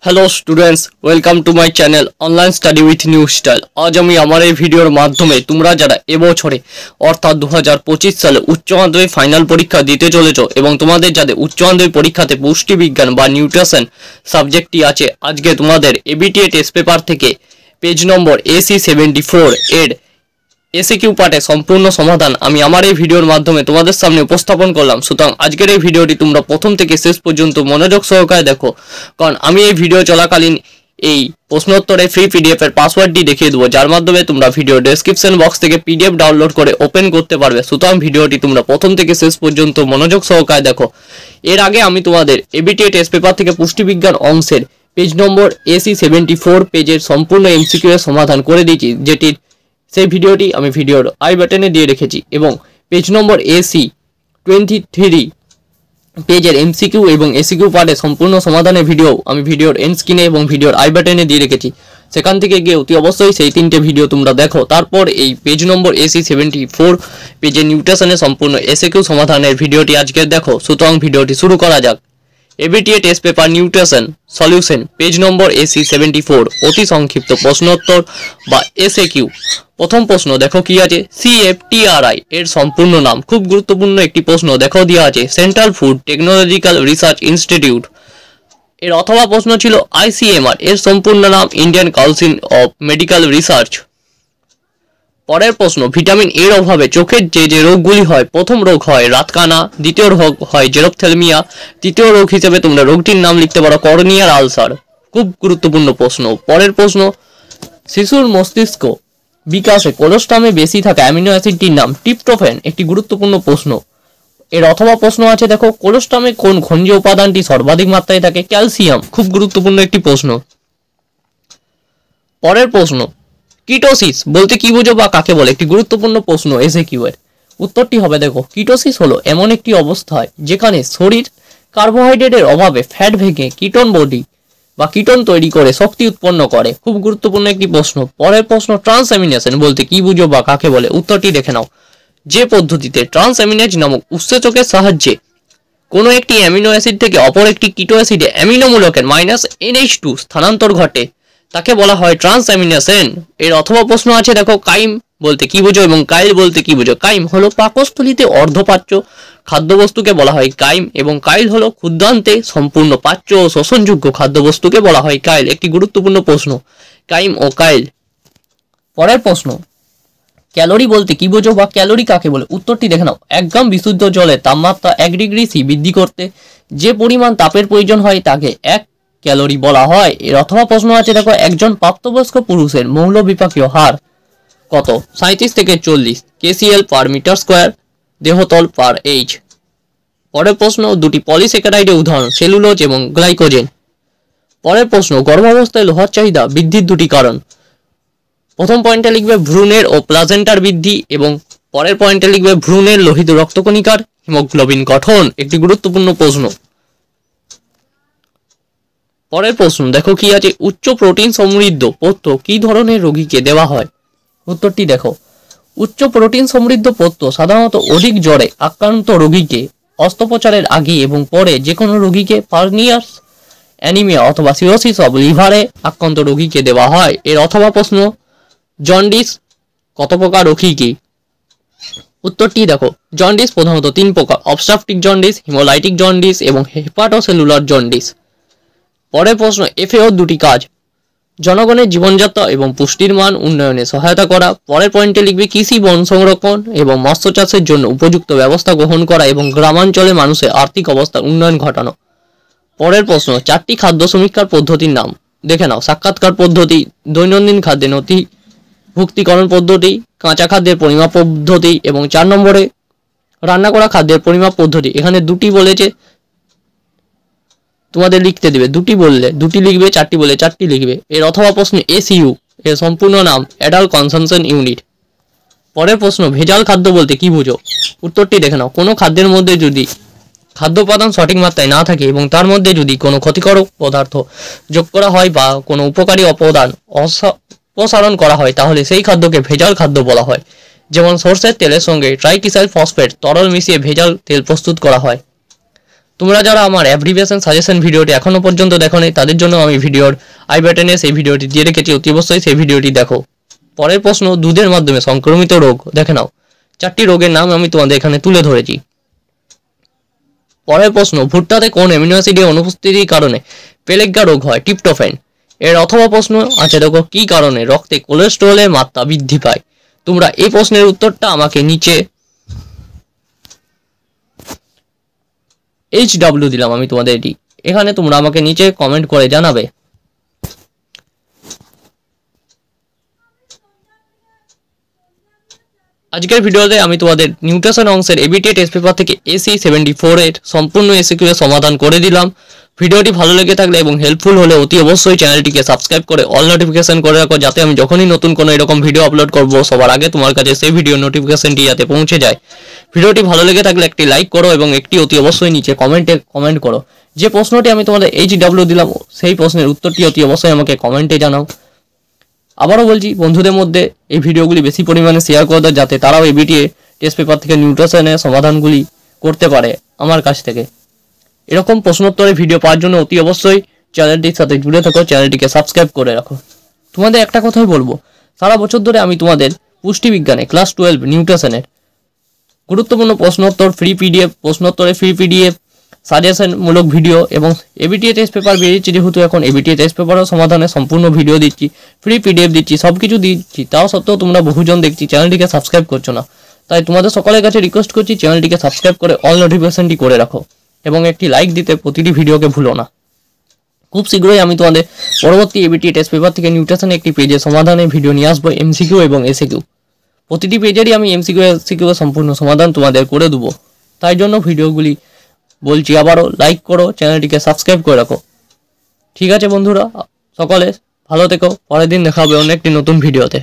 Hello students, welcome to my channel online study with new style. আজ আমি আমার এই ভিডিওর মাধ্যমে তোমরা যারা এবছরে অর্থাৎ 2025 সালে উচ্চ মাধ্যমিক ফাইনাল পরীক্ষা দিতে চলেছ এবং তোমাদের যাদের উচ্চ মাধ্যমিক পরীক্ষাতে পুষ্টিবিজ্ঞান বা নিউট্রিশন সাবজেক্টটি আছে, আজকে তোমাদের এবিটিএ টেস্ট পেপার থেকে পেজ নম্বর AC74 এর এসিকিউ পার্টে সম্পূর্ণ সমাধান আমি আমার এই ভিডিওর মাধ্যমে তোমাদের সামনে উপস্থাপন করলাম। সুতরাং আজকের এই ভিডিওটি তোমরা প্রথম থেকে শেষ পর্যন্ত মনোযোগ সহকারে দেখো, কারণ আমি এই ভিডিও চলাকালীন এই প্রশ্নোত্তরে ফ্রি পিডিএফ এর পাসওয়ার্ডটি দেখিয়ে দেবো, যার মাধ্যমে তোমরা ভিডিও ডেসক্রিপশন বক্স থেকে পিডিএফ ডাউনলোড করে ওপেন করতে পারবে। সুতরাং ভিডিওটি তোমরা প্রথম থেকে শেষ পর্যন্ত মনোযোগ সহকারে দেখো। এর আগে আমি তোমাদের এবিটিএ টেস্ট পেপার থেকে পুষ্টিবিজ্ঞান অংশের পেজ নম্বর AC74 পেজের সম্পূর্ণ এমসিকিউ এর সমাধান করে দিয়েছি, যেটির সেই ভিডিওটি আমি ভিডিওর আই বাটনে দিয়ে রেখেছি, এবং পেজ নম্বর AC23 পেজের এমসিকিউ এবং এসিকিউ পার্টে সম্পূর্ণ সমাধানের ভিডিও আমি ভিডিওর এন্ড স্ক্রিনে এবং ভিডিওর আই বাটনে দিয়ে রেখেছি। সেখান থেকে গিয়ে অতি অবশ্যই সেই তিনটে ভিডিও তোমরা দেখো। তারপর এই পেজ নম্বর AC74 পেজের নিউট্রিশনের সম্পূর্ণ এসিকিউ সমাধানের ভিডিওটি আজকে দেখো। সুতরাং ভিডিওটি শুরু করা যাক। ABTA test paper nutrition solution page নম্বর AC74 অতি সংক্ষিপ্ত প্রশ্নোত্তর বা এসএকিউ। প্রথম প্রশ্ন দেখো কি আছে, CFTRI এর সম্পূর্ণ নাম। খুব গুরুত্বপূর্ণ একটি প্রশ্ন দেখো দেওয়া আছে, central food technological research institute. এর অথবা প্রশ্ন ছিল ICMR এর সম্পূর্ণ নাম Indian council of medical research. পরের প্রশ্ন, ভিটামিন এর অভাবে চোখের যে রোগগুলি হয়, প্রথম রোগ হয় রাতকানা, দ্বিতীয় রোগ হয় জেরপ্থ্যালমিয়া, তৃতীয় রোগ হিসেবে তোমরা রোগটির নাম লিখতে পারো কর্নিয়ার আলসার। খুব গুরুত্বপূর্ণ প্রশ্ন। পরের প্রশ্ন, শিশুর মস্তিষ্ক বিকাশে কোলোস্টামে বেশি থাকা অ্যামিনো অ্যাসিডটির নাম ট্রিপ্টোফ্যান। একটি গুরুত্বপূর্ণ প্রশ্ন। এর অথবা প্রশ্ন আছে দেখো, কোলোস্টামে কোন খনিজ উপাদানটি সর্বাধিক মাত্রায় থাকে? ক্যালসিয়াম। খুব গুরুত্বপূর্ণ একটি প্রশ্ন। পরের প্রশ্ন, কিটোসিস বলতে কি বুঝো বা কাকে বলে? একটি গুরুত্বপূর্ণ প্রশ্ন এসএকিউ এর। উত্তরটি হবে দেখো, কিটোসিস হলো এমন একটি অবস্থায় যেখানে শরীর কার্বোহাইড্রেটের অভাবে ফ্যাট ভেঙে কিটোন বডি বা কিটোন তৈরি করে শক্তি উৎপন্ন করে। খুব গুরুত্বপূর্ণ একটি প্রশ্ন। পরের প্রশ্ন, ট্রান্সঅ্যামিনেশন বলতে কি বুঝো বা কাকে বলে? উত্তরটি দেখে নাও, যে পদ্ধতিতে ট্রান্সঅ্যামিনেজ নামক উৎসেচকের সাহায্যে কোনো একটি অ্যামিনো অ্যাসিড থেকে অপর একটি কিটো অ্যাসিডে অ্যামিনো মূলকের -NH2 স্থানান্তর ঘটে, তাকে বলা হয় ট্রান্সঅ্যামিনেশন। এর অথবা প্রশ্ন আছে দেখো, কাইম বলতে কি বুঝো এবং কাইল বলতে কি বুঝো? কাইম হলো পাকস্থলীতে অর্ধপাচ্য খাদ্যবস্তুকে বলা হয় কাইম, এবং কাইল হলো ক্ষুদ্রান্তে সম্পূর্ণ পাচ্য ও শোষণযোগ্য খাদ্যবস্তুকে বলা হয় কাইল। একটি গুরুত্বপূর্ণ প্রশ্ন, কাইম ও কাইল। পরের প্রশ্ন, ক্যালোরি বলতে কি বুঝো বা ক্যালোরি কাকে বলে? উত্তরটি দেখে নাও, 1 গ্রাম বিশুদ্ধ জলে তাপমাত্রা 1 ডিগ্রি সি বৃদ্ধি করতে যে পরিমাণ তাপের প্রয়োজন হয় তাকে 1 ক্যালোরি বলা হয়। এর অথবা প্রশ্ন আছে দেখো, একজন প্রাপ্তবয়স্ক পুরুষের মৌল বিপাকীয় হার কত? 37 থেকে 40 kcal পার মিটার স্কোয়ার দেহতল পার এইচ। পরের প্রশ্ন, দুটি পলিস্যাকারাইডের উদাহরণ সেলুলোজ এবং গ্লাইকোজেন। পরের প্রশ্ন, গর্ভাবস্থায় লোহার চাহিদা বৃদ্ধির দুটি কারণ। প্রথম পয়েন্টে লিখবে ভ্রূণের ও প্লাজেন্টার বৃদ্ধি, এবং পরের পয়েন্টে লিখবে ভ্রূণের লোহিত রক্তকণিকার হিমোগ্লোবিন গঠন। একটি গুরুত্বপূর্ণ প্রশ্ন। পরের প্রশ্ন দেখো কি আছে, উচ্চ প্রোটিন সমৃদ্ধ পথ্য কি ধরনের রোগীকে দেওয়া হয়? উত্তরটি দেখো, উচ্চ প্রোটিন সমৃদ্ধ পথ্য সাধারণত অধিক জ্বরে আক্রান্ত রোগীকে, অস্ত্রোপচারের আগে এবং পরে যে কোনো রোগীকে, পার্নিয়াস অ্যানিমিয়া অথবা সিরোসিস অব লিভারে আক্রান্ত রোগীকে দেওয়া হয়। এর অথবা প্রশ্ন, জন্ডিস কত প্রকার ও কি কি? উত্তরটি দেখো, জন্ডিস প্রধানত 3 প্রকার, অবস্ট্রাকটিভ জন্ডিস, হিমোলাইটিক জন্ডিস এবং হেপাটোসেলুলার জন্ডিস। পরের প্রশ্ন, FAO দুটি কাজ, জনগণের জীবনযাত্রা এবং পুষ্টির মান উন্নয়নে সহায়তা করা। পরের পয়েন্টে লিখবে কৃষি, বন সংরক্ষণ এবং মৎস্য চাষের জন্য উপযুক্ত ব্যবস্থা গ্রহণ করা এবং গ্রামাঞ্চলে মানুষের আর্থিক অবস্থার উন্নয়ন ঘটানো। পরের প্রশ্ন, 4টি খাদ্য সমীক্ষার পদ্ধতির নাম। দেখে নাও, সাক্ষাৎকার পদ্ধতি, দৈনন্দিন খাদ্যে নথিভুক্তিকরণ পদ্ধতি, কাঁচা খাদ্যের পরিমাপ পদ্ধতি এবং 4 নম্বরে রান্না করা খাদ্যের পরিমাপ পদ্ধতি। এখানে দুটি বলেছে, তোমাদের লিখতে দেবে, দুটি বললে দুটি লিখবে, 4টি বলে 4টি লিখবে। এর অথবা প্রশ্ন, ACU এর সম্পূর্ণ নাম অ্যাডাল্ট কনজাম্পশন ইউনিট। পরের প্রশ্ন, ভেজাল খাদ্য বলতে কি বুঝো? উত্তরটি দেখে নাও, কোনো খাদ্যের মধ্যে যদি খাদ্য উপাদান সঠিক মাত্রায় না থাকে এবং তার মধ্যে যদি কোনো ক্ষতিকারক পদার্থ যোগ করা হয় বা কোনো উপকারী উপাদান অপসারণ করা হয়, তাহলে সেই খাদ্যকে ভেজাল খাদ্য বলা হয়। যেমন সরষের তেলের সঙ্গে ট্রাইকিসাইল ফসফেট তরল মিশিয়ে ভেজাল তেল প্রস্তুত করা হয়। তোমরা যারা আমার অ্যাব্রিভিয়েশন সাজেশন ভিডিওটি এখনো পর্যন্ত দেখোনি তাদের জন্য আমি ভিডিওর আই বাটনে সেই ভিডিওটি দিয়ে রেখেছি, অতি অবশ্যই সেই ভিডিওটি দেখো। পরের প্রশ্ন, দুধের মাধ্যমে সংক্রমিত রোগ দেখে নাও। 4টি রোগের নাম আমি তোমাদের এখানে তুলে ধরেছি। পরের প্রশ্ন, ভুট্টাতে কোন অ্যামিনো অ্যাসিডের অনুপস্থিতির কারণে পেলেগা রোগ হয়? ট্রিপ্টোফ্যান। এর অথবা প্রশ্ন আছে দেখো, কি কারণে রক্তে কোলেস্টেরলের মাত্রা বৃদ্ধি পায়? তোমরা এই প্রশ্নের উত্তরটা আমাকে নিচে HW দিলাম আমি তোমাদের এটি, এখানে তোমরা আমাকে নিচে কমেন্ট করে জানাবে। আজকের ভিডিওতে আমি তোমাদের নিউট্রিশন অংশের এবিটিএ টেস্ট পেপার থেকে AC 74 এর সম্পূর্ণ এসিকিউ এর সমাধান করে দিলাম। ভিডিওটি ভালো লেগে থাকলে এবং হেল্পফুল হলে অতি অবশ্যই চ্যানেলটিকে সাবস্ক্রাইব করে অল নোটিফিকেশন করে রাখো, যাতে আমি যখনই নতুন কোনো এরকম ভিডিও আপলোড করব সবার আগে তোমার কাছে সেই ভিডিও নোটিফিকেশনটি যাতে পৌঁছে যায়। ভিডিওটি ভালো লেগে থাকলে একটি লাইক করো এবং একটি অতি অবশ্যই নিচে কমেন্ট করো। যে প্রশ্নটি আমি তোমাদের HW দিলাম সেই প্রশ্নের উত্তরটি অতি অবশ্যই আমাকে কমেন্টে জানাও। আবারও বলছি, বন্ধুদের মধ্যে এই ভিডিওগুলি বেশি পরিমাণে শেয়ার করে দাও, যাতে তারাও এবিটিএ টেস্ট পেপার থেকে নিউট্রিশনের সমাধানগুলি করতে পারে আমার কাছ থেকে। এরকম প্রশ্নোত্তরের ভিডিও পাওয়ার জন্য অতি অবশ্যই চ্যানেলটির সাথে জুড়ে থাকো, চ্যানেলটিকে সাবস্ক্রাইব করে রাখো। তোমাদের একটা কথাই বলবো, সারা বছর ধরে আমি তোমাদের পুষ্টিবিজ্ঞানে ক্লাস 12 নিউট্রিশনের গুরুত্বপূর্ণ প্রশ্নোত্তর ফ্রি পিডিএফ, প্রশ্নোত্তরের ফ্রি পিডিএফ, সাজেশনমূলক ভিডিও এবং এবিটিএ টেস্ট পেপার বেরিয়েছে যেহেতু এখন এবিটিএ টেস্ট পেপারও সমাধানে সম্পূর্ণ ভিডিও দিচ্ছি, ফ্রি পিডিএফ দিচ্ছি, সব কিছু দিচ্ছি। তাও সত্ত্বেও তোমরা বহুজন দেখছি চ্যানেলটিকে সাবস্ক্রাইব করছো না। তাই তোমাদের সকলের কাছে রিকোয়েস্ট করছি চ্যানেলটিকে সাবস্ক্রাইব করে অল নোটিফিকেশনটি করে রাখো এবং একটি লাইক দিতে প্রতিটি ভিডিওকে ভুলো না। খুব শীঘ্রই আমি তোমাদের পরবর্তী এবিটিএ টেস্ট পেপার থেকে নিউট্রিশন একটি পেজে সমাধানের ভিডিও নিয়ে আসবো, MCQ এবং SAQ। প্রতিটি পেজেরই আমি MCQ SAQ এর সম্পূর্ণ সমাধান তোমাদের করে দেবো। তাই জন্য ভিডিওগুলি বলছি আবারও লাইক করো, চ্যানেলটিকে সাবস্ক্রাইব করে রাখো। ঠিক আছে বন্ধুরা, সকলে ভালো থেকো, পরের দিন দেখা হবে অন্য একটি নতুন ভিডিওতে।